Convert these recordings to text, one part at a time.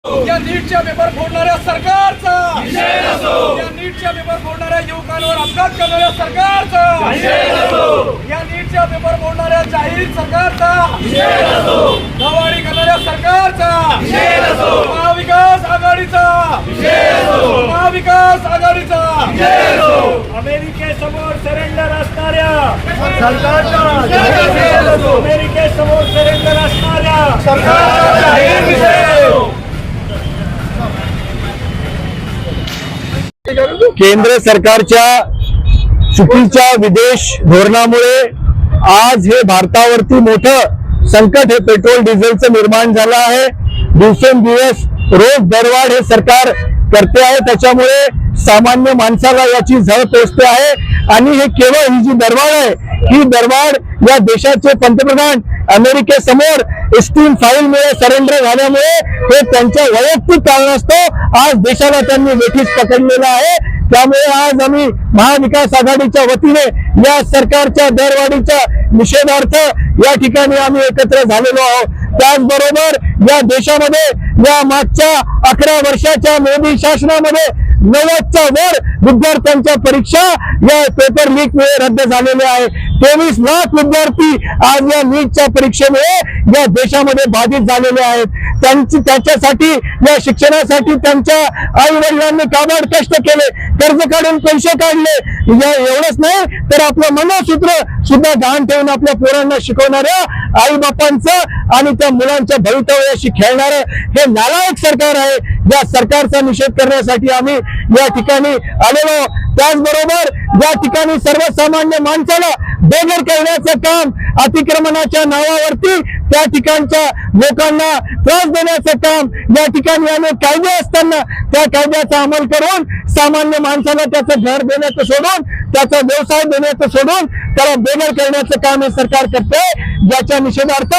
या नीटच्या पेपर फोडणाऱ्या सरकारचा या नीटच्या पेपर फोडणाऱ्या युवकांवर अपघात करणाऱ्या सरकारचा या नीटच्या पेपर फोडणाऱ्या जाहीर सरकारचा दवाडी करणाऱ्या सरकारचा महाविकास आघाडीचा महाविकास आघाडीचा अमेरिकेसमोर सरेंडर असणाऱ्या सरकारचा अमेरिकेसमोर सरेंडर असणाऱ्या सरकारचा जाहीर निषेध. केंद्र सरकारच्या चुकीच्या विदेश धोरणामुळे आज हे भारतावरती मोठं संकट हे पेट्रोल डिझेलचं निर्माण झालं आहे। दिवसेंदिवस रोज दरवाढ हे सरकार करते आहे, त्याच्यामुळे सामान्य माणसाला याची झळ पोचते आहे। आणि हे केवळ ही जी दरवाढ आहे, ही दरवाढ या देशाचे पंतप्रधान अमेरिकेसमोर एस्टीम फाईलमुळे सरेंडर झाल्यामुळे हे त्यांच्या वैयक्तिक कारणास्तव आज देशाला त्यांनी वेठीस पकडलेलं आहे। त्यामुळे आज आम्ही महाविकास आघाडीच्या वतीने या सरकारच्या दरवाढीच्या निषेधार्थ या ठिकाणी आम्ही एकत्र झालेलो आहोत। त्याचबरोबर या देशामध्ये या मागच्या 11 वर्षाच्या मोदी शासनामध्ये 90च्या वर विद्यार्थ्यांच्या परीक्षा या पेपर लीक मुळे रद्द झालेल्या आहे। 23 लाख विद्यार्थी आज या नीटच्या परीक्षेमुळे या देशामध्ये बाधित झालेले आहेत। त्याच्यासाठी या शिक्षणासाठी त्यांच्या आई वडिलांनी काबाड कष्ट केले, कर्ज काढून पैसे काढले। एवढंच नाही तर आपलं मनोसूत्र सुद्धा गहाण ठेवून आपल्या पोरांना शिकवणाऱ्या आई बापांचं आणि त्या मुलांच्या भवितव्याशी खेळणारं हे नालायक सरकार आहे। या सरकारचा निषेध करण्यासाठी आम्ही या ठिकाणी आलेलो। त्याचबरोबर या ठिकाणी सर्वसामान्य माणसाला बेघर करण्याचं काम, अतिक्रमणाच्या नावावरती त्या ठिकाणच्या लोकांना त्रास देण्याचं काम, या ठिकाणी अनेक कायदे असताना त्या कायद्याचा अंमल करून सामान्य माणसाला त्याचं घर देण्याचं सोडून, त्याचा व्यवसाय देण्याचं सोडून त्याला बेघर करण्याचं काम हे सरकार करते। ज्याच्या निषेधार्थ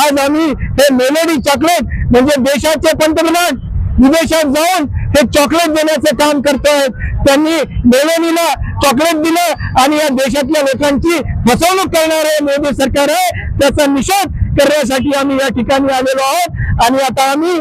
आज आम्ही हे मेलोडी चॉकलेट म्हणजे देशाचे पंतप्रधान विदेशात जाऊन हे चॉकलेट देण्याचं काम करतोय। त्यांनी मेलोडीला चॉकलेट दिलं आणि या देशातल्या लोकांची फसवणूक करणारे मोदी सरकार आहे, त्याचा निषेध करण्यासाठी आम्ही या ठिकाणी आलेलो आहोत। आणि आता आम्ही